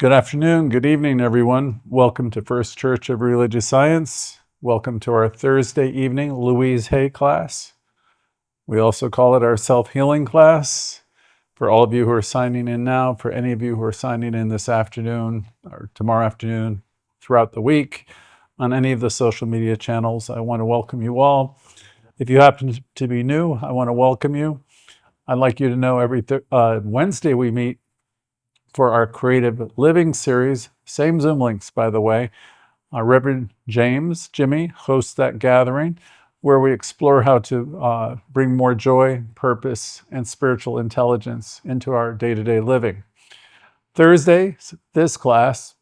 Good afternoon, good evening, everyone. Welcome to First Church of Religious Science. Welcome to our Thursday evening Louise Hay class. We also call it our self-healing class. For all of you who are signing in now, for any of you who are signing in this afternoon or tomorrow afternoon, throughout the week, on any of the social media channels, I want to welcome you all. If you happen to be new, I want to welcome you. I'd like you to know every Wednesday we meet for our Creative Living series. Same Zoom links, by the way. Reverend Jimmy, hosts that gathering where we explore how to bring more joy, purpose, and spiritual intelligence into our day-to-day living. Thursday, this class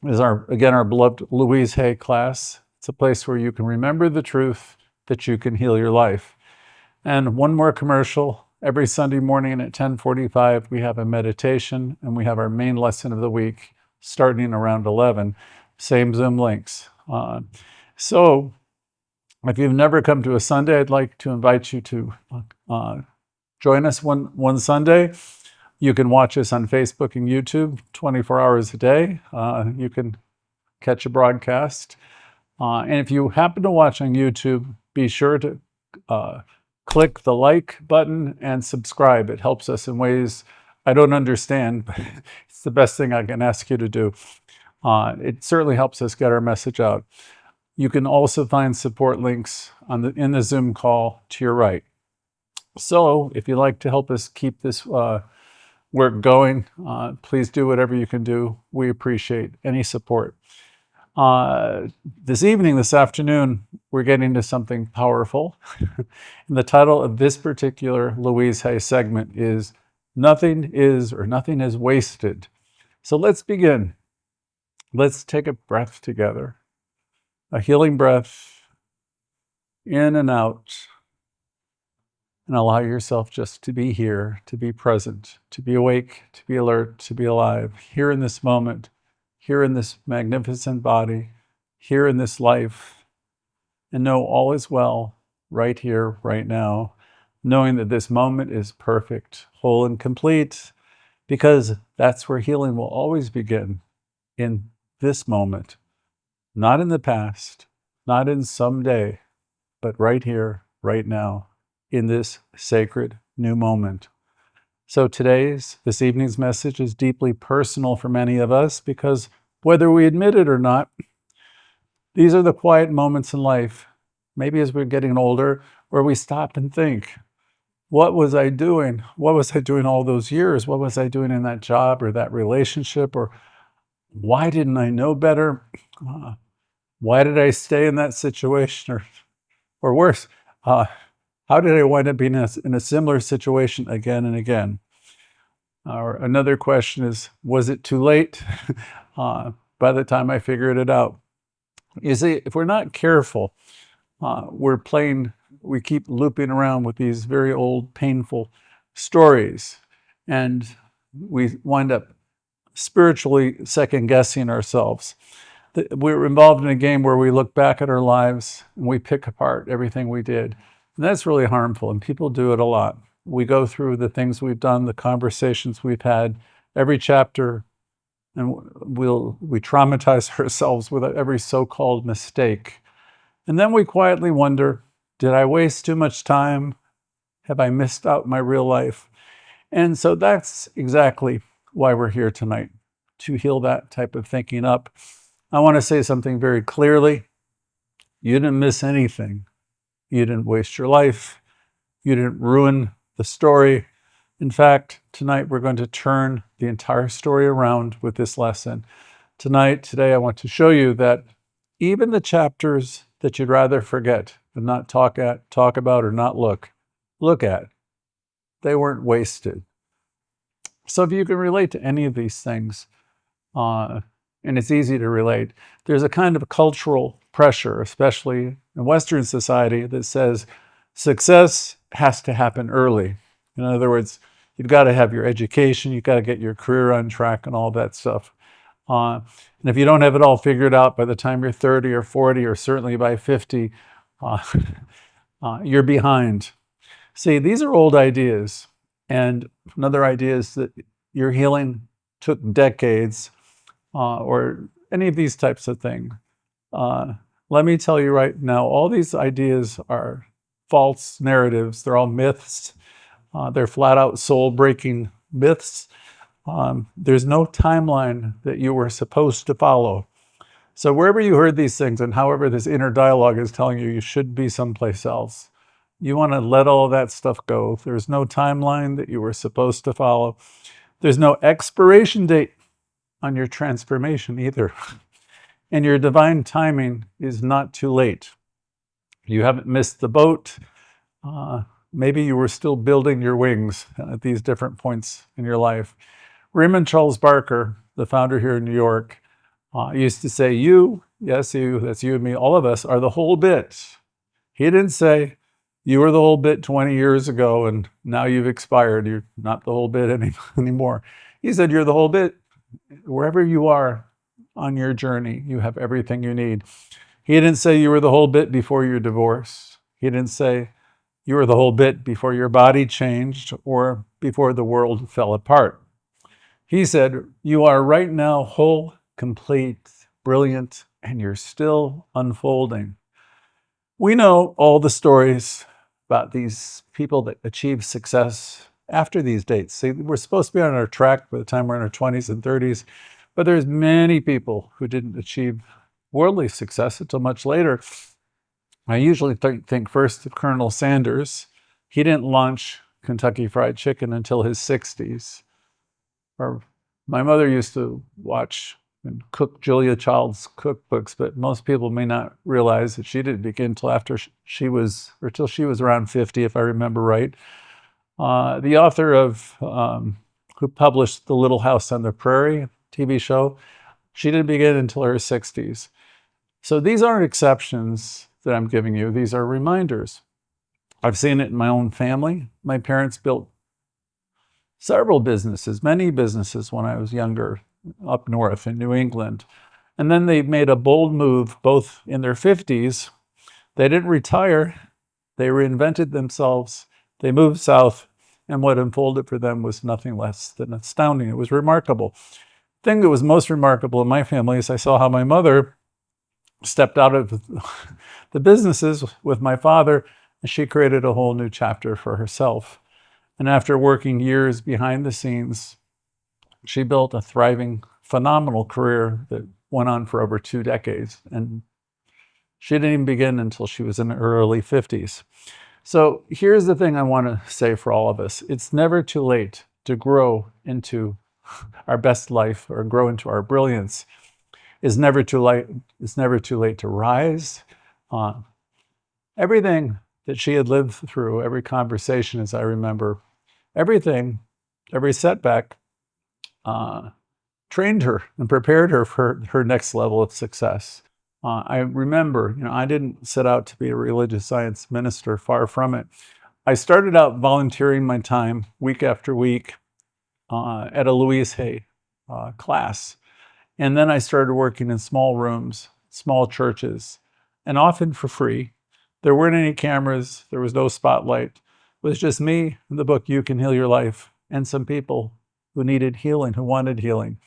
is our beloved Louise Hay class. It's a place where you can remember the truth that you can heal your life. And one more commercial. Every Sunday morning at 10:45, we have a meditation, and we have our main lesson of the week starting around 11. Same Zoom links. So if you've never come to a Sunday, I'd like to invite you to join us one Sunday. You can watch us on Facebook and YouTube 24 hours a day. You can catch a broadcast. And if you happen to watch on YouTube, be sure to click the like button and subscribe. It helps us in ways I don't understand, but it's the best thing I can ask you to do. It certainly helps us get our message out. You can also find support links in the Zoom call to your right. So if you'd like to help us keep this work going, please do whatever you can do. We appreciate any support. This afternoon, we're getting to something powerful. And the title of this particular Louise Hay segment is Nothing is Wasted. So let's begin. Let's take a breath together. A healing breath in and out. And allow yourself just to be here, to be present, to be awake, to be alert, to be alive, here in this moment, here in this magnificent body, here in this life, and know all is well right here, right now, knowing that this moment is perfect, whole, and complete, because that's where healing will always begin, in this moment, not in the past, not in someday, but right here, right now, in this sacred new moment. So this evening's message is deeply personal for many of us because whether we admit it or not, these are the quiet moments in life, maybe as we're getting older, where we stop and think, what was I doing? What was I doing all those years? What was I doing in that job or that relationship? Or why didn't I know better? Why did I stay in that situation? Or worse, how did I wind up being in a similar situation again and again? Or another question is, was it too late by the time I figured it out? You see, if we're not careful, we keep looping around with these very old, painful stories, and we wind up spiritually second-guessing ourselves. We're involved in a game where we look back at our lives and we pick apart everything we did. And that's really harmful, and people do it a lot. We go through the things we've done, the conversations we've had, every chapter, and we traumatize ourselves with every so-called mistake. And then we quietly wonder, did I waste too much time? Have I missed out my real life? And so that's exactly why we're here tonight, to heal that type of thinking up. I want to say something very clearly. You didn't miss anything. You didn't waste your life. You didn't ruin the story. In fact, tonight we're going to turn the entire story around with this lesson. Today, I want to show you that even the chapters that you'd rather forget and not talk about, or not look at, they weren't wasted. So if you can relate to any of these things, and it's easy to relate, there's a kind of cultural pressure, especially in Western society, that says success has to happen early. In other words, you've got to have your education, you've got to get your career on track and all that stuff. And if you don't have it all figured out by the time you're 30 or 40, or certainly by 50, you're behind. See, these are old ideas. And another idea is that your healing took decades. or any of these types of things. Let me tell you right now, all these ideas are false narratives. They're all myths. They're flat out soul breaking myths. There's no timeline that you were supposed to follow. So wherever you heard these things and however this inner dialogue is telling you you should be someplace else, you want to let all that stuff go. There's no timeline that you were supposed to follow. There's no expiration date on your transformation either. And your divine timing is not too late. You haven't missed the boat. Maybe you were still building your wings at these different points in your life. Raymond Charles Barker, the founder here in New York, used to say, you, yes, you, that's you and me, all of us are the whole bit. He didn't say, you were the whole bit 20 years ago and now you've expired. You're not the whole bit anymore. He said, you're the whole bit. Wherever you are on your journey, you have everything you need. He didn't say you were the whole bit before your divorce. He didn't say you were the whole bit before your body changed or before the world fell apart. He said, you are right now whole, complete, brilliant, and you're still unfolding. We know all the stories about these people that achieve success after these dates. See, we're supposed to be on our track by the time we're in our 20s and 30s, but there's many people who didn't achieve worldly success until much later. I usually think first of Colonel Sanders. He didn't launch Kentucky Fried Chicken until his 60s. Or my mother used to watch and cook Julia Child's cookbooks, but most people may not realize that she didn't begin till after she was around 50, if I remember right. The author of who published The Little House on the Prairie TV show, she didn't begin until her 60s. So these aren't exceptions that I'm giving you. These are reminders. I've seen it in my own family. My parents built several businesses, many businesses when I was younger, up north in New England. And then they made a bold move, both in their 50s. They didn't retire. They reinvented themselves. They moved south. And what unfolded for them was nothing less than astounding. It was remarkable. The thing that was most remarkable in my family is I saw how my mother stepped out of the businesses with my father, and she created a whole new chapter for herself. And after working years behind the scenes, she built a thriving, phenomenal career that went on for over 2 decades. And she didn't even begin until she was in her early 50s. So here's the thing I want to say for all of us. It's never too late to grow into our best life or grow into our brilliance. It's never too late. It's never too late to rise. Everything that she had lived through, every conversation, as I remember, everything, every setback, trained her and prepared her for her next level of success. I remember, I didn't set out to be a religious science minister, far from it. I started out volunteering my time week after week at a Louise class. And then I started working in small rooms, small churches, and often for free. There weren't any cameras. There was no spotlight. It was just me and the book, You Can Heal Your Life, and some people who needed healing, who wanted healing.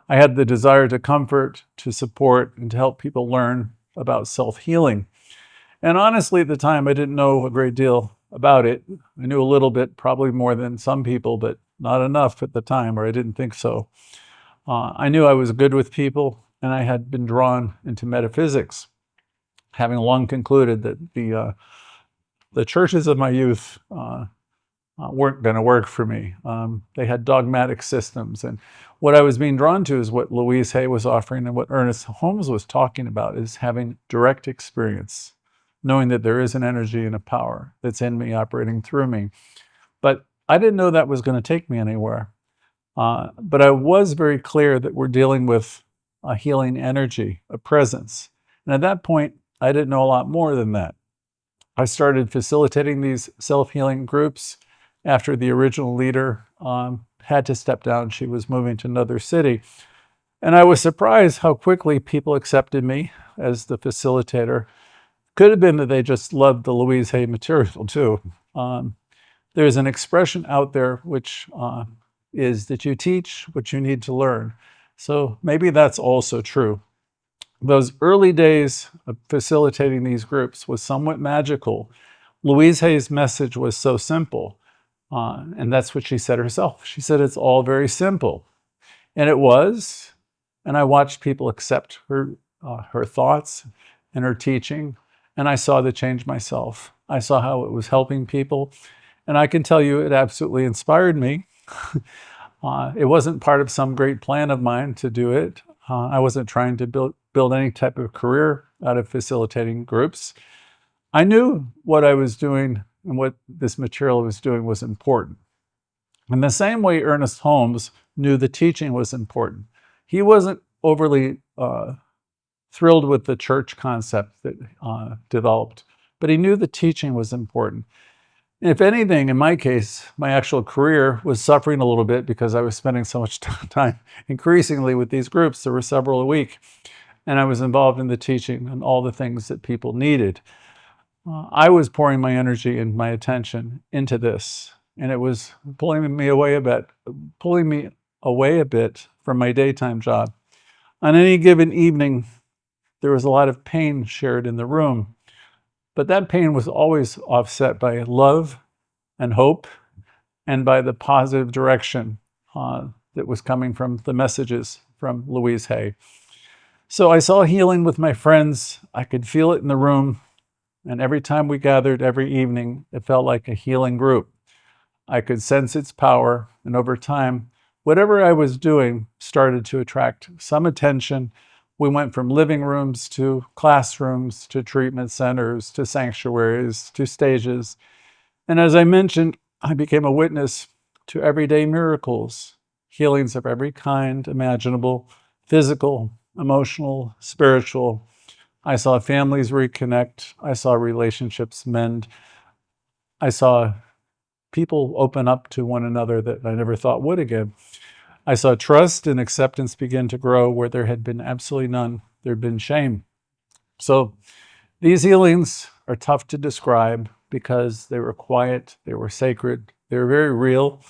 I had the desire to comfort, to support, and to help people learn about self-healing. And honestly, at the time, I didn't know a great deal about it. I knew a little bit, probably more than some people, but not enough at the time, or I didn't think so. I knew I was good with people, and I had been drawn into metaphysics, having long concluded that the churches of my youth weren't going to work for me. They had dogmatic systems, and what I was being drawn to is what Louise Hay was offering, and what Ernest Holmes was talking about is having direct experience, knowing that there is an energy and a power that's in me, operating through me. But I didn't know that was going to take me anywhere. But I was very clear that we're dealing with a healing energy, a presence. And at that point, I didn't know a lot more than that. I started facilitating these self-healing groups after the original leader had to step down. She was moving to another city. And I was surprised how quickly people accepted me as the facilitator. Could have been that they just loved the Louise Hay material too. There's an expression out there which is that you teach what you need to learn. So maybe that's also true. Those early days of facilitating these groups was somewhat magical. Louise Hay's message was so simple, and that's what she said herself. She said, it's all very simple. And it was, and I watched people accept her thoughts and her teaching, and I saw the change myself. I saw how it was helping people, and I can tell you it absolutely inspired me. It wasn't part of some great plan of mine to do it. I wasn't trying to build any type of career out of facilitating groups. I knew what I was doing and what this material was doing was important. In the same way Ernest Holmes knew the teaching was important. He wasn't overly thrilled with the church concept that developed, but he knew the teaching was important. If anything, in my case, my actual career was suffering a little bit because I was spending so much time increasingly with these groups. There were several a week, and I was involved in the teaching and all the things that people needed. I was pouring my energy and my attention into this, and it was pulling me away a bit from my daytime job. On any given evening, there was a lot of pain shared in the room, but that pain was always offset by love and hope and by the positive direction that was coming from the messages from Louise Hay. So I saw healing with my friends. I could feel it in the room. And every time we gathered every evening, it felt like a healing group. I could sense its power. And over time, whatever I was doing started to attract some attention. We went from living rooms to classrooms to treatment centers to sanctuaries to stages. And as I mentioned, I became a witness to everyday miracles, healings of every kind imaginable, physical, emotional, spiritual. I saw families reconnect. I saw relationships mend. I saw people open up to one another that I never thought would again. I saw trust and acceptance begin to grow where there had been absolutely none. There had been shame. So these healings are tough to describe because they were quiet, they were sacred, they were very real.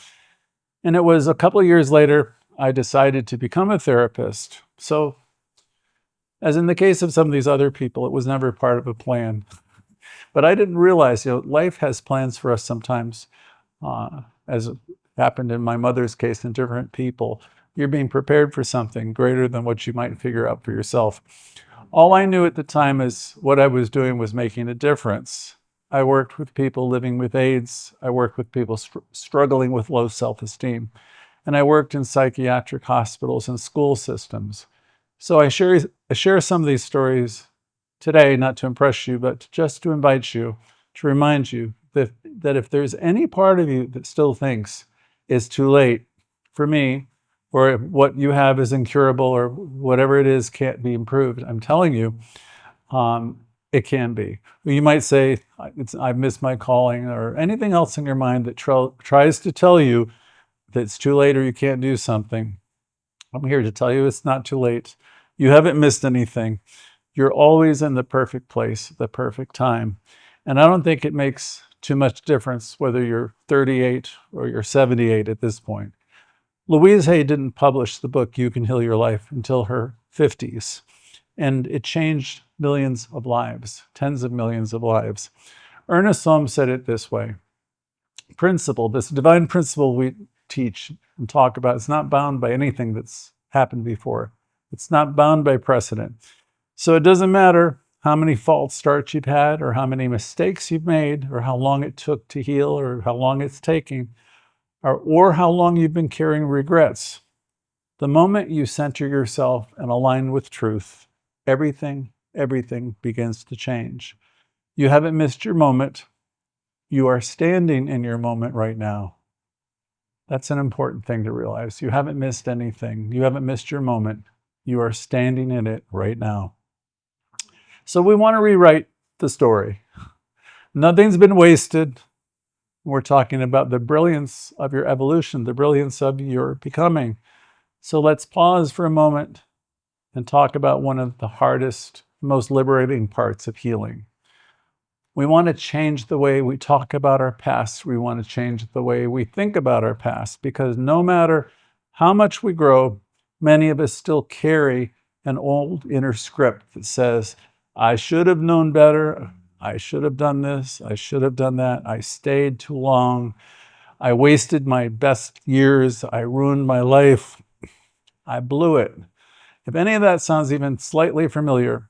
And it was a couple of years later, I decided to become a therapist. So, as in the case of some of these other people, it was never part of a plan. But I didn't realize, life has plans for us sometimes, as happened in my mother's case and different people. You're being prepared for something greater than what you might figure out for yourself. All I knew at the time is what I was doing was making a difference. I worked with people living with AIDS. I worked with people struggling with low self-esteem. And I worked in psychiatric hospitals and school systems. So I share some of these stories today, not to impress you, but just to invite you, to remind you that if there's any part of you that still thinks it's too late for me, or what you have is incurable, or whatever it is can't be improved, I'm telling you, it can be. You might say, I've missed my calling, or anything else in your mind that tries to tell you that it's too late or you can't do something. I'm here to tell you it's not too late. You haven't missed anything. You're always in the perfect place, the perfect time. And I don't think it makes too much difference whether you're 38 or you're 78 at this point. Louise Hay didn't publish the book You Can Heal Your Life until her 50s. And it changed millions of lives, tens of millions of lives. Ernest Holmes said it this way. Principle, this divine principle we teach and talk about, it's not bound by anything that's happened before. It's not bound by precedent. So it doesn't matter how many false starts you've had, or how many mistakes you've made, or how long it took to heal, or how long it's taking, or how long you've been carrying regrets. The moment you center yourself and align with truth, everything begins to change. You haven't missed your moment. You are standing in your moment right now. That's an important thing to realize. You haven't missed anything. You haven't missed your moment. You are standing in it right now. So we want to rewrite the story. Nothing's been wasted. We're talking about the brilliance of your evolution, the brilliance of your becoming. So let's pause for a moment and talk about one of the hardest, most liberating parts of healing. We want to change the way we talk about our past. We want to change the way we think about our past, because no matter how much we grow, Many of us still carry an old inner script that says, I should have known better. I should have done this. I should have done that. I stayed too long. I wasted my best years. I ruined my life. I blew it. If any of that sounds even slightly familiar,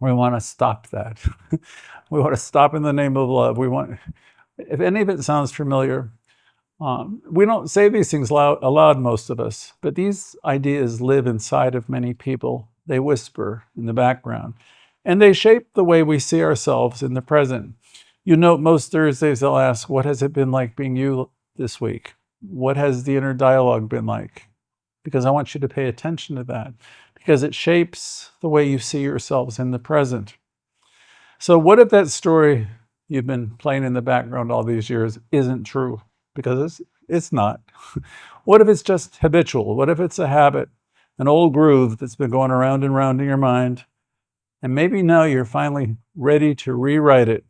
we want to stop that. We want to stop in the name of love. If any of it sounds familiar, we don't say these things aloud, most of us, but these ideas live inside of many people. They whisper in the background, and they shape the way we see ourselves in the present. You note most Thursdays they'll ask, what has it been like being you this week? What has the inner dialogue been like? Because I want you to pay attention to that, because it shapes the way you see yourselves in the present. So what if that story you've been playing in the background all these years isn't true? Because it's not. What if it's just habitual? What if it's a habit, an old groove that's been going around and round in your mind? And maybe now you're finally ready to rewrite it.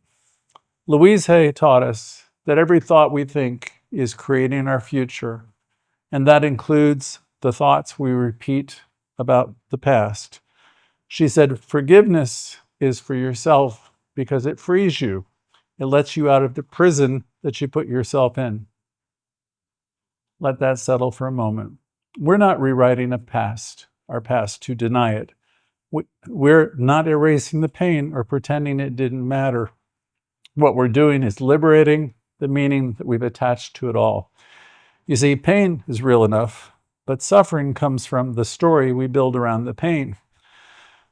Louise Hay taught us that every thought we think is creating our future, and that includes the thoughts we repeat about the past. She said, forgiveness is for yourself because it frees you. It lets you out of the prison that you put yourself in. Let that settle for a moment. We're not rewriting our past to deny it. We're not erasing the pain or pretending it didn't matter. What we're doing is liberating the meaning that we've attached to it all. You see, pain is real enough, but suffering comes from the story we build around the pain.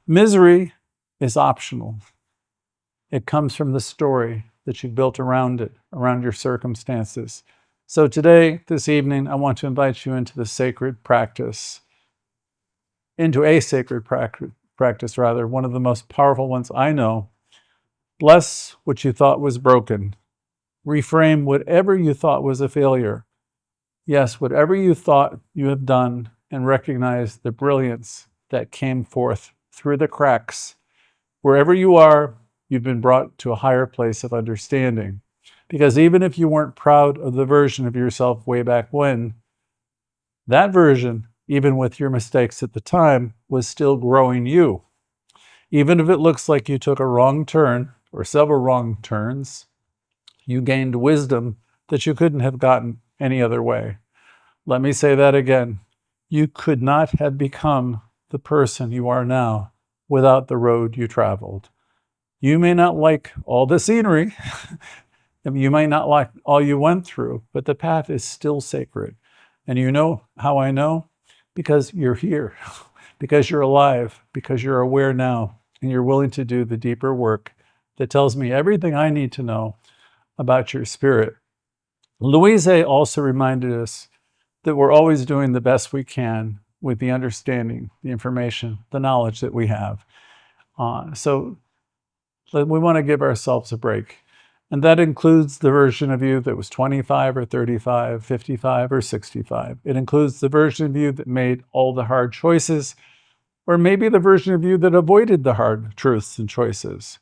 Misery is optional. It comes from the story that you built around it, around your circumstances. So today, this evening, I want to invite you into a sacred practice, one of the most powerful ones I know. Bless what you thought was broken. Reframe whatever you thought was a failure. Yes, whatever you thought you have done, and recognize the brilliance that came forth through the cracks. Wherever you are, you've been brought to a higher place of understanding. Because even if you weren't proud of the version of yourself way back when, that version, even with your mistakes at the time, was still growing you. Even if it looks like you took a wrong turn or several wrong turns, you gained wisdom that you couldn't have gotten any other way. Let me say that again. You could not have become the person you are now without the road you traveled. You may not like all the scenery, you might not like all you went through, but the path is still sacred. And you know how I know? Because you're here, because you're alive, because you're aware now, and you're willing to do the deeper work that tells me everything I need to know about your spirit. Louise also reminded us that we're always doing the best we can with the understanding, the information, the knowledge that we have. So we want to give ourselves a break. And that includes the version of you that was 25 or 35, 55 or 65. It includes the version of you that made all the hard choices, or maybe the version of you that avoided the hard truths and choices.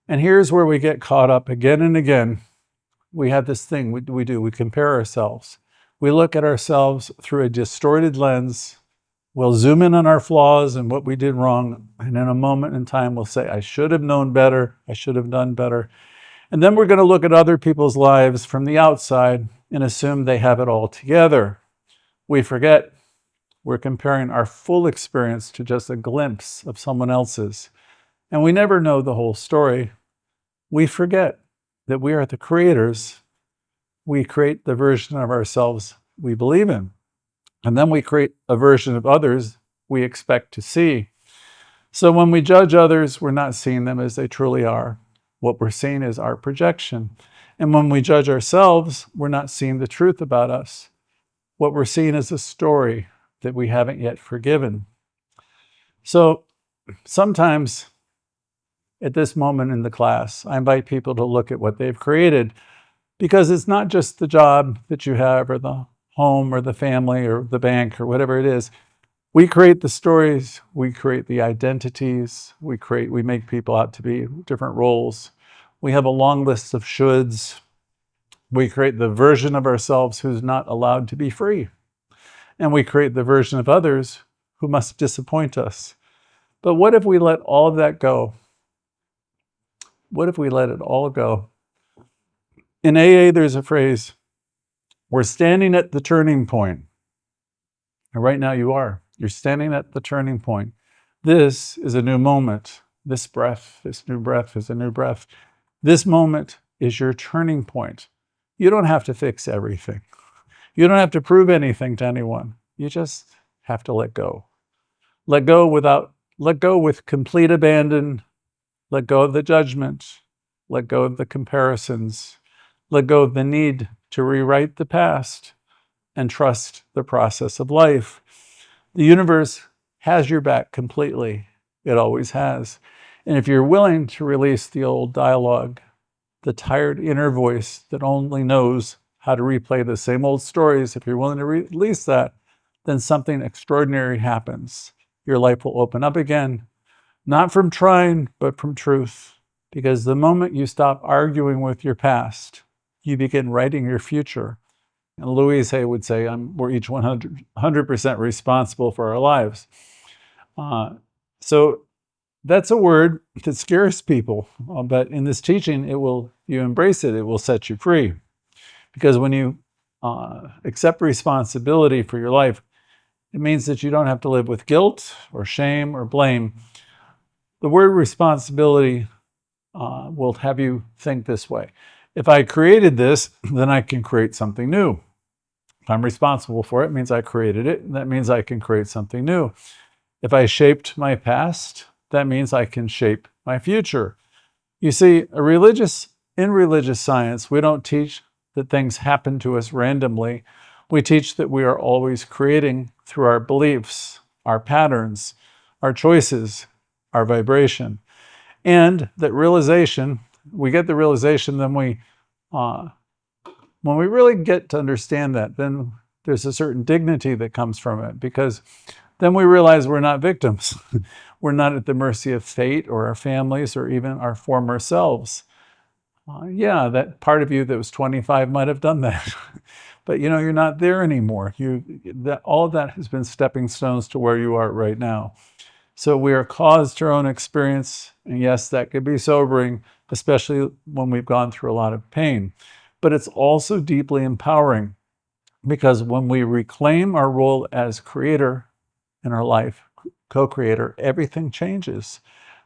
And here's where we get caught up again and again. We have this thing we do. We compare ourselves. We look at ourselves through a distorted lens. We'll zoom in on our flaws and what we did wrong. And in a moment in time, we'll say, I should have known better. I should have done better. And then we're going to look at other people's lives from the outside and assume they have it all together. We forget we're comparing our full experience to just a glimpse of someone else's. And we never know the whole story. We forget that we are the creators. We create the version of ourselves we believe in. And then we create a version of others we expect to see. So when we judge others, we're not seeing them as they truly are. What we're seeing is our projection. And when we judge ourselves, we're not seeing the truth about us. What we're seeing is a story that we haven't yet forgiven. So sometimes at this moment in the class, I invite people to look at what they've created, because it's not just the job that you have or the home or the family or the bank or whatever it is. We create the stories, we create the identities, we make people out to be different roles. We have a long list of shoulds. We create the version of ourselves who's not allowed to be free. And we create the version of others who must disappoint us. But what if we let all of that go? What if we let it all go? In AA, there's a phrase, we're standing at the turning point. And right now you are. You're standing at the turning point. This is a new moment. This new breath is a new breath. This moment is your turning point. You don't have to fix everything. You don't have to prove anything to anyone. You just have to let go. Let go with complete abandon. Let go of the judgment. Let go of the comparisons. Let go of the need to rewrite the past and trust the process of life. The universe has your back completely. It always has. And if you're willing to release the old dialogue, the tired inner voice that only knows how to replay the same old stories, if you're willing to release that, then something extraordinary happens. Your life will open up again, not from trying, but from truth. Because the moment you stop arguing with your past, you begin writing your future. And Louise would say, we're each 100% responsible for our lives. So that's a word that scares people. But in this teaching, you embrace it, it will set you free. Because when you accept responsibility for your life, it means that you don't have to live with guilt or shame or blame. The word responsibility will have you think this way. If I created this, then I can create something new. If I'm responsible for it, it means I created it, and that means I can create something new. If I shaped my past, that means I can shape my future. You see, in religious science, we don't teach that things happen to us randomly. We teach that we are always creating through our beliefs, our patterns, our choices, our vibration. And that we get the realization, then when we really get to understand that, then there's a certain dignity that comes from it, because then we realize we're not victims. We're not at the mercy of fate or our families or even our former selves. That part of you that was 25 might have done that. But you're not there anymore. All of that has been stepping stones to where you are right now. So we are caused to our own experience. And yes, that could be sobering, especially when we've gone through a lot of pain. But it's also deeply empowering, because when we reclaim our role as creator in our life, co-creator, everything changes.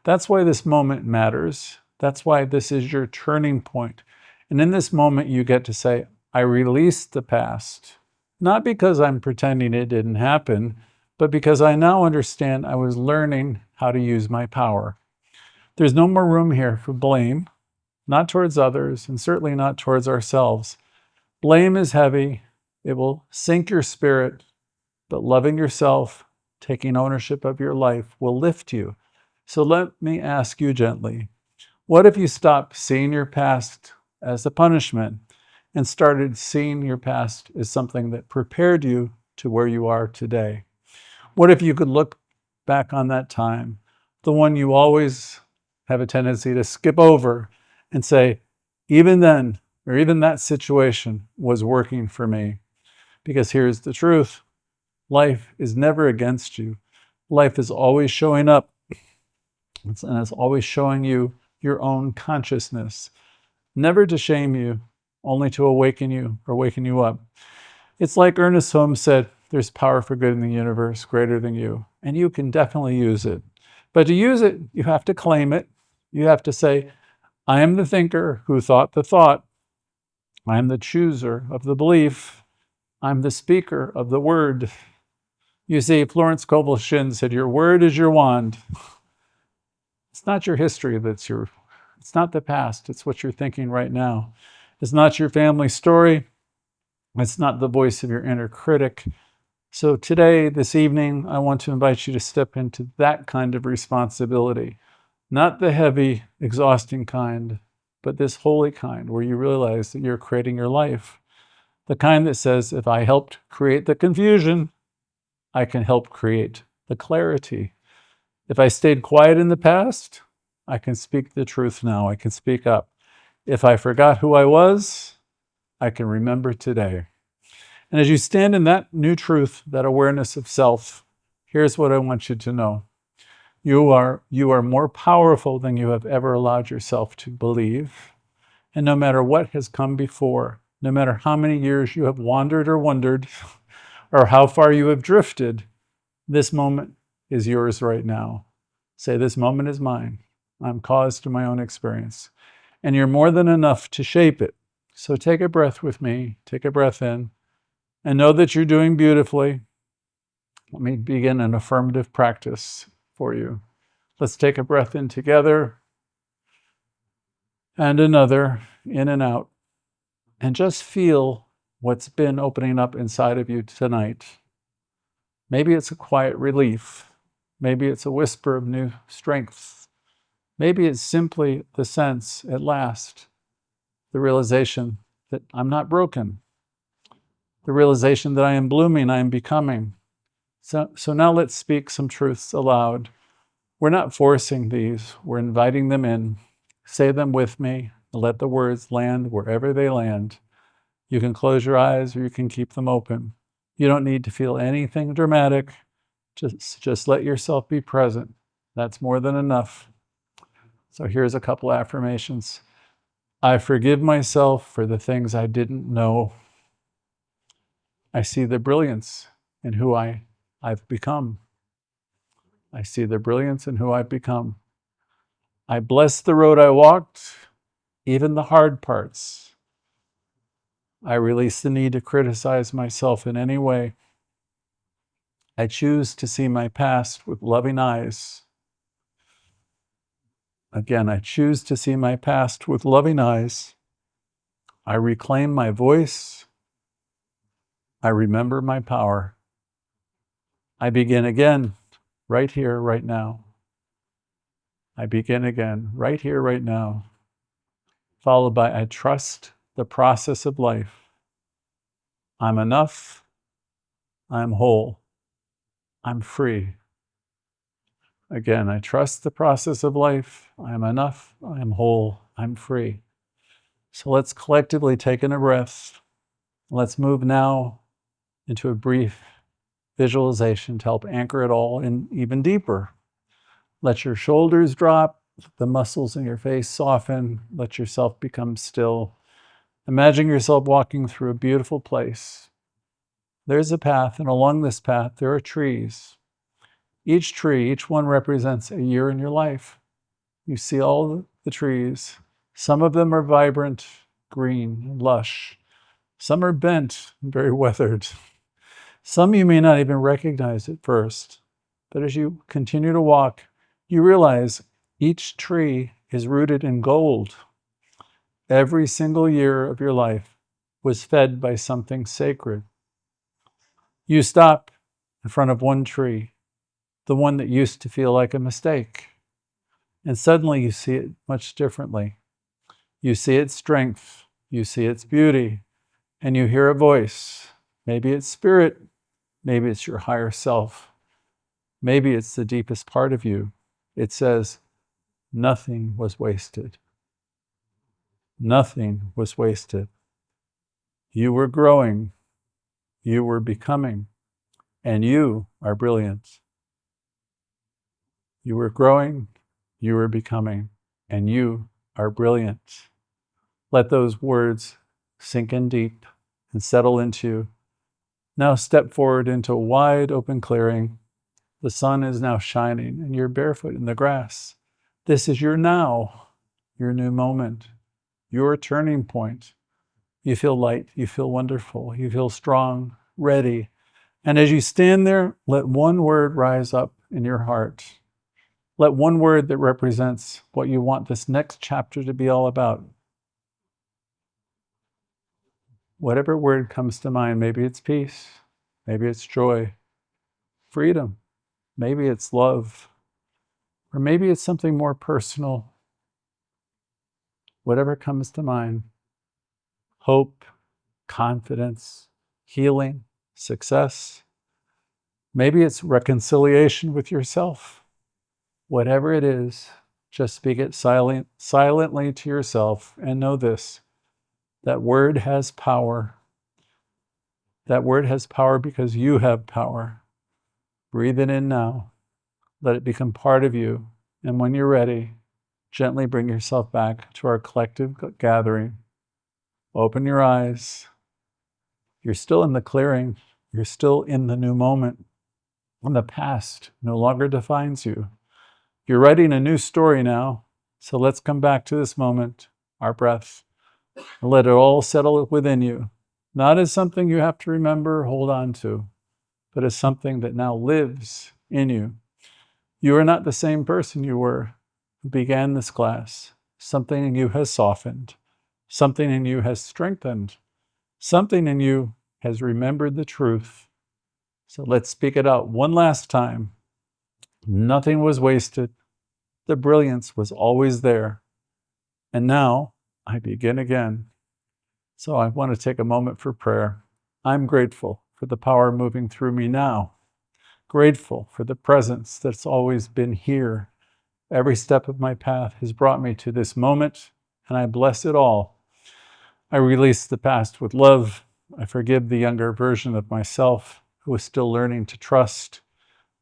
That's why this moment matters. That's why this is your turning point. And in this moment, you get to say, I released the past, not because I'm pretending it didn't happen, but because I now understand I was learning how to use my power. There's no more room here for blame, not towards others, and certainly not towards ourselves. Blame is heavy. It will sink your spirit, but loving yourself, taking ownership of your life, will lift you. So let me ask you gently, what if you stopped seeing your past as a punishment and started seeing your past as something that prepared you to where you are today? What if you could look back on that time, the one you always have a tendency to skip over, and say, even then, or even that situation was working for me? Because here's the truth. Life is never against you. Life is always showing up, and it's always showing you your own consciousness, never to shame you, only to awaken you or waken you up. It's like Ernest Holmes said, there's power for good in the universe greater than you, and you can definitely use it. But to use it, you have to claim it. You have to say, I am the thinker who thought the thought. I am the chooser of the belief. I'm the speaker of the word. You see, Florence Scovel Shinn said, your word is your wand. It's not your history it's not the past. It's what you're thinking right now. It's not your family story. It's not the voice of your inner critic. So today, this evening, I want to invite you to step into that kind of responsibility. Not the heavy, exhausting kind, but this holy kind where you realize that you're creating your life. The kind that says, if I helped create the confusion, I can help create the clarity. If I stayed quiet in the past, I can speak the truth now. I can speak up. If I forgot who I was, I can remember today. And as you stand in that new truth, that awareness of self, here's what I want you to know. You are more powerful than you have ever allowed yourself to believe. And no matter what has come before, no matter how many years you have wandered or wondered, or how far you have drifted, this moment is yours right now. Say, this moment is mine. I'm cause to my own experience. And you're more than enough to shape it. So take a breath with me. Take a breath in. And know that you're doing beautifully. Let me begin an affirmative practice for you. Let's take a breath in together. And another, in and out. And just feel what's been opening up inside of you tonight. Maybe it's a quiet relief. Maybe it's a whisper of new strength. Maybe it's simply the sense, at last, the realization that I'm not broken. The realization that I am blooming, I am becoming. So now let's speak some truths aloud. We're not forcing these, we're inviting them in. Say them with me. Let the words land wherever they land. You can close your eyes or you can keep them open. You don't need to feel anything dramatic. Just let yourself be present. That's more than enough. So here's a couple affirmations. I forgive myself for the things I didn't know. I see the brilliance in who I've become. I see the brilliance in who I've become. I bless the road I walked, even the hard parts. I release the need to criticize myself in any way. I choose to see my past with loving eyes. Again, I choose to see my past with loving eyes. I reclaim my voice. I remember my power. I begin again, right here, right now. I begin again, right here, right now. Followed by, I trust the process of life. I'm enough. I'm whole. I'm free. Again, I trust the process of life. I'm enough. I'm whole. I'm free. So let's collectively take in a breath. Let's move now into a brief visualization to help anchor it all in even deeper. Let your shoulders drop, the muscles in your face soften, let yourself become still. Imagine yourself walking through a beautiful place. There's a path, and along this path there are trees. Each tree, each one represents a year in your life. You see all the trees. Some of them are vibrant, green, lush. Some are bent and very weathered. Some you may not even recognize at first, but as you continue to walk, you realize each tree is rooted in gold. Every single year of your life was fed by something sacred. You stop in front of one tree, the one that used to feel like a mistake, and suddenly you see it much differently. You see its strength, you see its beauty, and you hear a voice. Maybe it's spirit, maybe it's your higher self. Maybe it's the deepest part of you. It says, nothing was wasted. Nothing was wasted. You were growing, you were becoming, and you are brilliant. You were growing, you were becoming, and you are brilliant. Let those words sink in deep and settle into you. Now step forward into a wide open clearing. The sun is now shining and you're barefoot in the grass. This is your now, your new moment, your turning point. You feel light, you feel wonderful, you feel strong, ready. And as you stand there, let one word rise up in your heart. Let one word that represents what you want this next chapter to be all about. Whatever word comes to mind, maybe it's peace, maybe it's joy, freedom, maybe it's love, or maybe it's something more personal. Whatever comes to mind, hope, confidence, healing, success. Maybe it's reconciliation with yourself. Whatever it is, just speak it silently to yourself and know this, that word has power. That word has power because you have power. Breathe it in now. Let it become part of you. And when you're ready, gently bring yourself back to our collective gathering. Open your eyes. You're still in the clearing. You're still in the new moment. And the past no longer defines you. You're writing a new story now. So let's come back to this moment, our breath, and let it all settle within you. Not as something you have to remember, hold on to, but as something that now lives in you. You are not the same person you were who began this class. Something in you has softened. Something in you has strengthened. Something in you has remembered the truth. So let's speak it out one last time. Nothing was wasted. The brilliance was always there. And now I begin again. So I want to take a moment for prayer. I'm grateful for the power moving through me now. Grateful for the presence that's always been here. Every step of my path has brought me to this moment, and I bless it all. I release the past with love. I forgive the younger version of myself who is still learning to trust.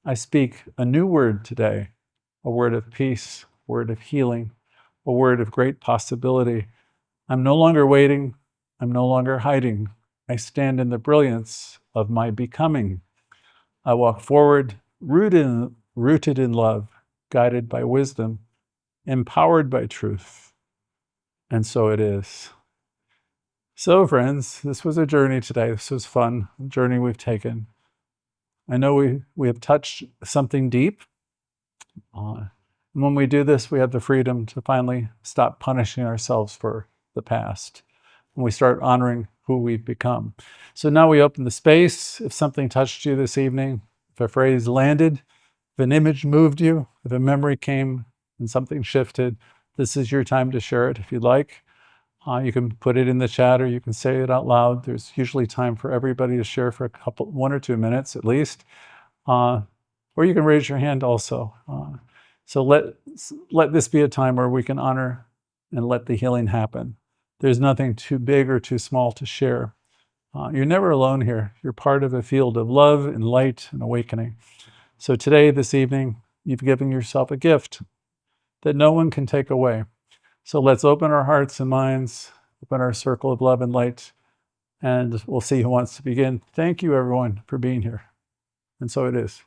I speak a new word today, a word of peace, a word of healing, a word of great possibility. I'm no longer waiting. I'm no longer hiding. I stand in the brilliance of my becoming. I walk forward, rooted in love, guided by wisdom, empowered by truth. And so it is. So, friends, this was a journey today. This was fun, a journey we've taken. I know we have touched something deep. And when we do this, we have the freedom to finally stop punishing ourselves for the past. And we start honoring who we've become. So now we open the space. If something touched you this evening, if a phrase landed, if an image moved you, if a memory came and something shifted, this is your time to share it if you'd like. You can put it in the chat or you can say it out loud. There's usually time for everybody to share for 1 or 2 minutes at least. Or you can raise your hand also. So let this be a time where we can honor and let the healing happen. There's nothing too big or too small to share. You're never alone here. You're part of a field of love and light and awakening. So today, this evening, you've given yourself a gift that no one can take away. So let's open our hearts and minds, open our circle of love and light, and we'll see who wants to begin. Thank you, everyone, for being here. And so it is.